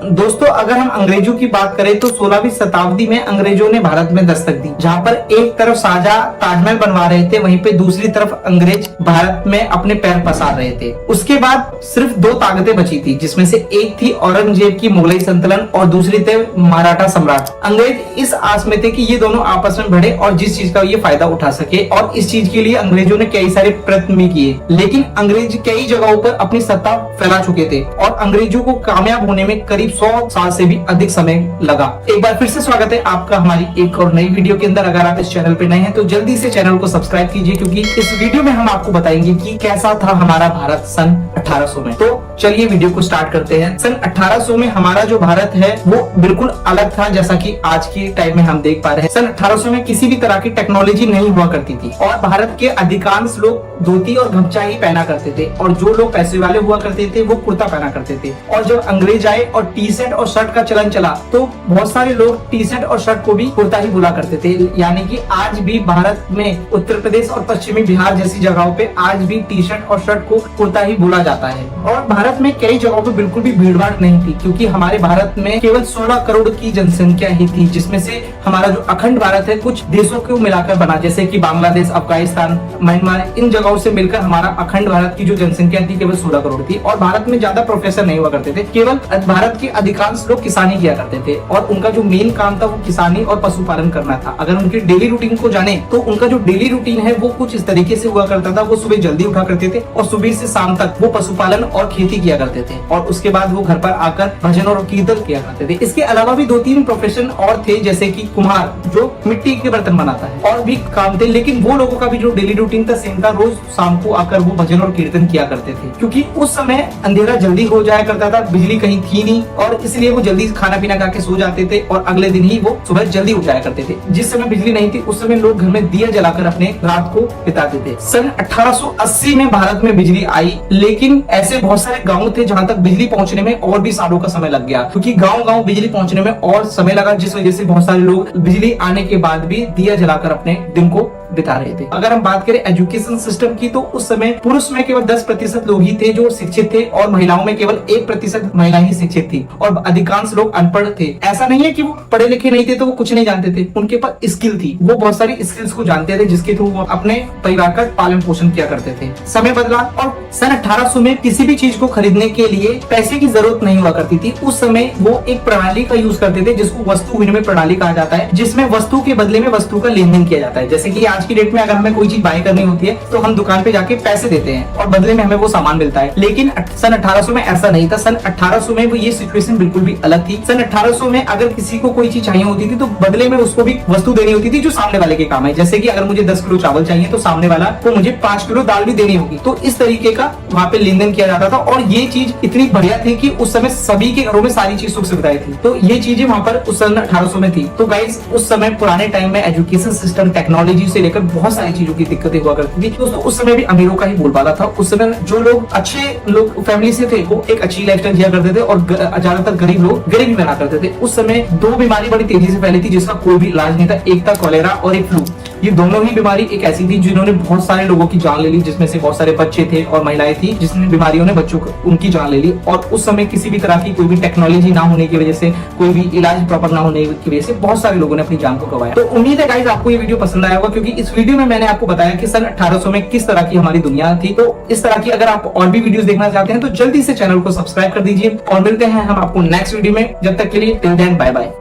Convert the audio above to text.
दोस्तों, अगर हम अंग्रेजों की बात करें तो 16वीं शताब्दी में अंग्रेजों ने भारत में दस्तक दी, जहां पर एक तरफ शाहजहां ताजमहल बनवा रहे थे, वहीं पे दूसरी तरफ अंग्रेज भारत में अपने पैर पसार रहे थे। उसके बाद सिर्फ दो ताकतें बची थी, जिसमें से एक थी औरंगजेब की मुगलई संतुलन और दूसरी थे मराठा सम्राट। अंग्रेज इस आस में थे कि ये दोनों आपस में भिड़े और जिस चीज का ये फायदा उठा सके, और इस चीज के लिए अंग्रेजों ने कई सारे प्रयत्न भी किए, लेकिन अंग्रेज कई जगहों पर अपनी सत्ता फैला चुके थे और अंग्रेजों को कामयाब होने में करीब 100 साल से भी अधिक समय लगा। एक बार फिर से स्वागत है आपका हमारी एक और नई वीडियो के अंदर। अगर आप इस चैनल पे नए हैं तो जल्दी से चैनल को सब्सक्राइब कीजिए, क्योंकि इस वीडियो में हम आपको बताएंगे कि कैसा था हमारा भारत सन 1800 में। तो चलिए वीडियो को स्टार्ट करते हैं। सन 1800 में हमारा जो भारत है वो बिल्कुल अलग था, जैसा कि आज के टाइम में हम देख पा रहे हैं। सन 1800 में किसी भी तरह की टेक्नोलॉजी नहीं हुआ करती थी और भारत के अधिकांश लोग धोती और गमछा ही पहना करते थे, और जो लोग पैसे वाले हुआ करते थे वो कुर्ता पहना करते थे। और जब अंग्रेज आए और टी शर्ट और शर्ट का चलन चला तो बहुत सारे लोग टी शर्ट और शर्ट को भी कुर्ता ही बोला करते थे। यानी कि आज भी भारत में उत्तर प्रदेश और पश्चिमी बिहार जैसी जगहों पे आज भी टी शर्ट और शर्ट को कुर्ता ही बोला जाता है। और भारत में कई जगहों पे बिल्कुल भी भीड़ भाड़ नहीं थी, क्योंकि हमारे भारत में केवल 16 करोड़ की जनसंख्या ही थी, जिसमें से हमारा जो अखंड भारत है कुछ देशों को मिलाकर बना, जैसे कि बांग्लादेश, अफगानिस्तान, म्यांमार, इन जगहों से मिलकर हमारा अखंड भारत की जो जनसंख्या थी केवल 16 करोड़ थी। और भारत में ज्यादा प्रोफेसर नहीं हुआ करते थे, केवल भारत के अधिकांश लोग किसानी किया करते थे और उनका जो मेन काम था वो किसानी और पशुपालन करना था। अगर उनकी डेली रूटीन को जाने तो उनका जो डेली रूटीन है वो कुछ इस तरीके से हुआ करता था। वो सुबह जल्दी उठा करते थे और सुबह से शाम तक वो पशुपालन और खेती किया करते थे, और उसके बाद वो घर पर आकर भजन और कीर्तन किया करते थे। इसके अलावा भी 2-3 प्रोफेशन और थे, जैसे कि कुम्हार जो मिट्टी के बर्तन बनाता है, और भी काम थे। लेकिन वो लोगों का भी जो डेली रूटीन था सेम था, रोज शाम को आकर वो भजन और कीर्तन किया करते थे, क्योंकि उस समय अंधेरा जल्दी हो जाया करता था, बिजली कहीं थी नहीं, और इसलिए वो जल्दी खाना पीना खा के सो जाते थे और अगले दिन ही वो सुबह जल्दी उठ जाया करते थे। जिस समय बिजली नहीं थी उस समय लोग घर में दिया जलाकर अपने रात को बिताते थे। सन 1880 में भारत में बिजली आई, लेकिन ऐसे बहुत सारे गांव थे जहां तक बिजली पहुंचने में और भी सालों का समय लग गया, क्योंकि गांव-गांव बिजली पहुंचने में और समय लगा, जिस वजह से बहुत सारे लोग बिजली आने के बाद भी दिया जलाकर अपने दिन को बिता रहे थे। अगर हम बात करें एजुकेशन सिस्टम की तो उस समय पुरुष में केवल 10% लोग ही थे जो शिक्षित थे और महिलाओं में केवल 1% महिलाएं ही शिक्षित थी, और अधिकांश लोग अनपढ़ थे। ऐसा नहीं है कि वो पढ़े लिखे नहीं थे तो वो कुछ नहीं जानते थे, उनके पास स्किल थी, वो बहुत सारी स्किल्स को जानते थे जिसके थ्रू वो अपने परिवार का पालन पोषण किया करते थे। समय बदला और सन 1800 में किसी भी चीज को खरीदने के लिए पैसे की जरूरत नहीं हुआ करती थी। उस समय वो एक प्रणाली का यूज करते थे जिसको वस्तु विनिमय प्रणाली कहा जाता है, जिसमें वस्तु के बदले में वस्तु का लेन देन किया जाता है। जैसे कि आज की डेट में अगर हमें कोई चीज बाय करनी होती है तो हम दुकान पे जाके पैसे देते हैं और बदले में हमें वो सामान मिलता है, लेकिन सन 1800 में ऐसा नहीं था। सन 1800 में वो ये सिचुएशन बिल्कुल भी अलग थी। सन 1800 में अगर किसी को कोई चीज चाहिए होती थी तो बदले में उसको भी वस्तु देनी होती थी जो सामने वाले के काम है। जैसे कि अगर मुझे 10 किलो चावल चाहिए तो सामने वाला को मुझे 5 किलो दाल भी देनी होगी। तो इस तरीके का वहाँ पे लेन देन किया जाता था, और ये चीज इतनी बढ़िया थी कि उस समय सभी के घरों में सारी चीज सुख सुविधाएं थी। तो ये चीजें वहाँ पर उस सन 1800 में थी। तो गाइस, उस समय पुराने टाइम में एजुकेशन सिस्टम, टेक्नोलॉजी से लेकर बहुत सारी चीजों की दिक्कतें हुआ करती थी। दोस्तों, उस समय भी अमीरों का ही बोलबाला था। उस समय जो लोग अच्छे लोग फैमिली से थे वो एक अच्छी लाइफस्टाइल जिया करते थे, और ज्यादातर गरीब लोग गरीबी बना करते थे। उस समय 2 बीमारी बड़ी तेजी से फैली थी जिसका कोई भी इलाज नहीं था। एक था कॉलेरा और एक फ्लू। ये दोनों ही बीमारी एक ऐसी थी जिन्होंने बहुत सारे लोगों की जान ले ली, जिसमें से बहुत सारे बच्चे थे और महिलाएं थी, जिसने बीमारियों ने बच्चों को उनकी जान ले ली। और उस समय किसी भी तरह की कोई भी टेक्नोलॉजी ना होने की वजह से, कोई भी इलाज प्रॉपर ना होने की वजह से बहुत सारे लोगों ने अपनी जान को गंवाया। तो उम्मीद है गाइस आपको ये वीडियो पसंद आया होगा, क्योंकि इस वीडियो में मैंने आपको बताया कि सन 1800 में किस तरह की हमारी दुनिया थी। तो इस तरह की अगर आप और भी वीडियोस देखना चाहते हैं तो जल्दी से चैनल को सब्सक्राइब कर दीजिए, और मिलते हैं हम आपको नेक्स्ट वीडियो में। जब तक के लिए टिल देन बाय बाय।